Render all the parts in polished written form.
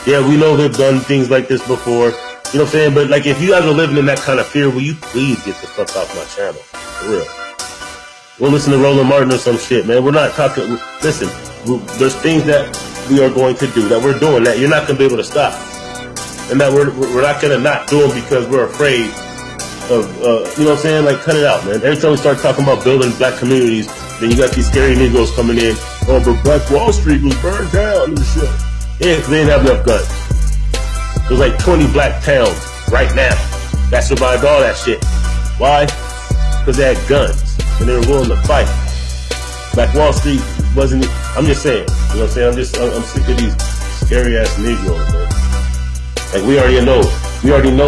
Yeah, we know they've done things like this before. You know what I'm saying? But like, if you guys are living in that kind of fear, will you please get the fuck off my channel? For real. We'll listen to Roland Martin or some shit, man. We're not talking. Listen, there's things that we are going to do, that we're doing, that you're not going to be able to stop. And that we're not going to not do them because we're afraid of, you know what I'm saying? Like, cut it out, man. Every time we start talking about building black communities, then you got these scary Negroes coming in. Oh, but Black Wall Street was burned down and shit. Yeah, because they didn't have enough guns. There's like 20 black towns right now that survived all that shit. Why? Because they had guns and they were willing to fight. Black Wall Street wasn't. I'm just saying. You know what I'm saying? I'm sick of these scary ass Negroes, man. Like, we already know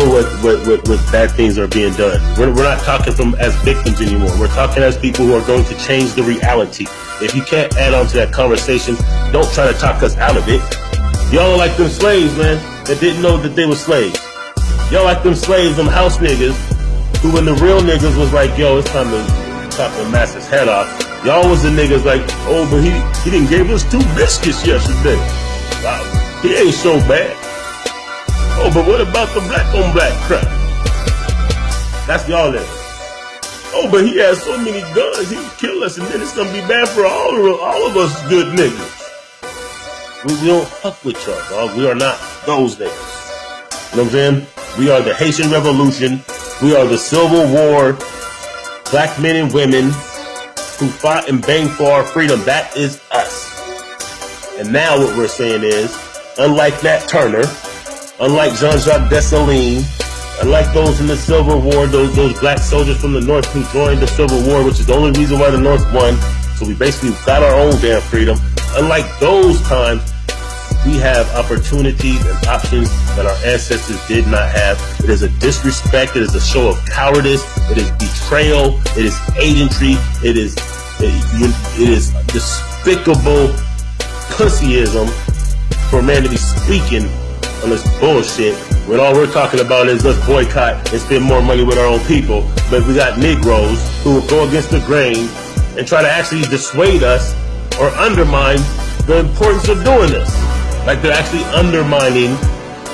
what bad things are being done. We're not talking from as victims anymore. We're talking as people who are going to change the reality. If you can't add on to that conversation, don't try to talk us out of it. Y'all are like them slaves, man, that didn't know that they were slaves. Y'all like them slaves, them house niggas, who when the real niggas was like, yo, it's time to chop the master's head off. Y'all was the niggas like, oh, but he didn't give us 2 biscuits yesterday. Wow, he ain't so bad. Oh, but what about the black on black crap? That's y'all niggas. Oh, but he has so many guns, he would kill us, and then it's gonna be bad for all of us good niggas. We don't fuck with y'all, dog. We are not those niggas. You know what I'm saying? We are the Haitian Revolution. We are the Civil War. Black men and women who fought and banged for our freedom. That is us. And now what we're saying is, unlike Nat Turner, unlike Jean-Jacques Dessalines, unlike those in the Civil War, those black soldiers from the North who joined the Civil War, which is the only reason why the North won. So we basically got our own damn freedom. Unlike those times, we have opportunities and options that our ancestors did not have. It is a disrespect. It is a show of cowardice. It is betrayal. It is agentry. It is despicable pussyism for a man to be speaking on this bullshit when all we're talking about is let's boycott and spend more money with our own people. But we got Negroes who will go against the grain and try to actually dissuade us or undermine the importance of doing this. Like, they're actually undermining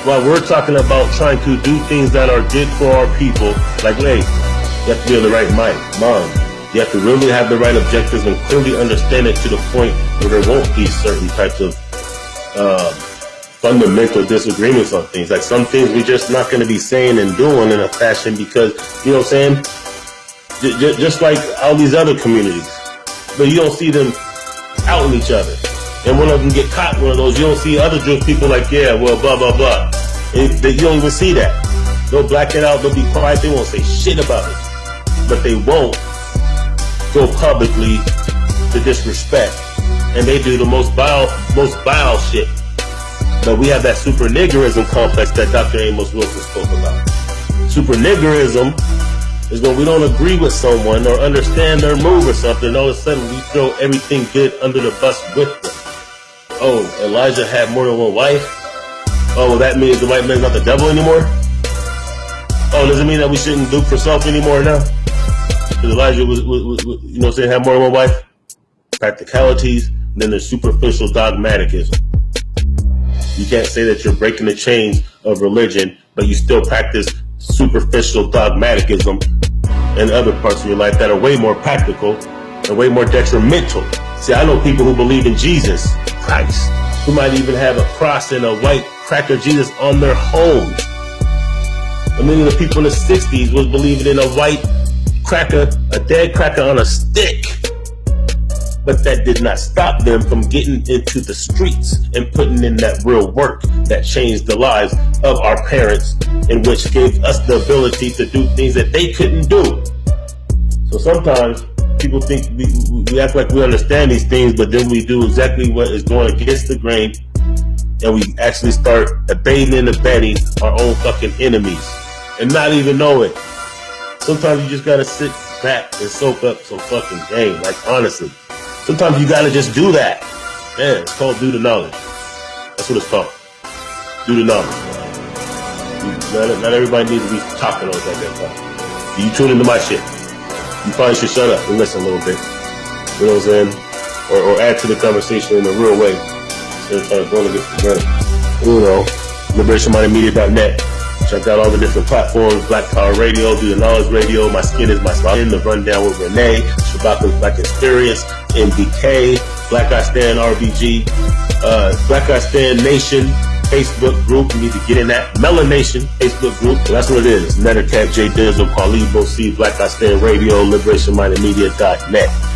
while we're talking about trying to do things that are good for our people. Like, hey, you have to be of the right mind. You have to really have the right objectives and clearly understand it to the point where there won't be certain types of fundamental disagreements on things. Like, some things we're just not going to be saying and doing in a fashion because, you know what I'm saying? Just like all these other communities. But you don't see them outing each other. And one of them get caught one of those, you don't see other Jewish people like, yeah, well, blah, blah, blah. You don't even see that. They'll black it out, they'll be quiet, they won't say shit about it. But they won't go publicly to disrespect. And they do the most vile shit. But we have that super niggerism complex that Dr. Amos Wilson spoke about. Super niggerism is when we don't agree with someone or understand their move or something, all of a sudden we throw everything good under the bus with them. Oh, Elijah had more than one wife? Oh, well, that means the white man's not the devil anymore? Oh, does it mean that we shouldn't do for self anymore now? Because Elijah was, you know what I'm saying, had more than one wife? Practicalities, and then there's superficial dogmaticism. You can't say that you're breaking the chains of religion, but you still practice superficial dogmaticism in other parts of your life that are way more practical and way more detrimental. See, I know people who believe in Jesus Christ, who might even have a cross and a white cracker Jesus on their homes. I mean, the people in the 60s was believing in a white cracker, a dead cracker on a stick. But that did not stop them from getting into the streets and putting in that real work that changed the lives of our parents, and which gave us the ability to do things that they couldn't do. So sometimes people think we act like we understand these things, but then we do exactly what is going against the grain, and we actually start abating and abetting our own fucking enemies and not even know it. Sometimes you just gotta sit back and soak up some fucking game. Like, honestly, sometimes you gotta just do that. Man, it's called do the knowledge. That's what it's called. Do the knowledge. Not everybody needs to be talking all that time. You tune into my shit, you probably should shut up and listen a little bit. You know what I'm saying? Or add to the conversation in a real way instead of trying to go against the grain. LiberationMindedMedia.net. Check out all the different platforms: Black Power Radio, Do the Knowledge Radio, My Skin is My Skin, The Rundown with Renee, Shabaka's Black Experience, MBK, Blackistand RBG, Blackistand Nation Facebook group. You need to get in that Melanation Facebook group. So that's what it is. Nettercat, J Dizzle, Carlibo C, Blackistand Radio, LiberationMindedMedia.net.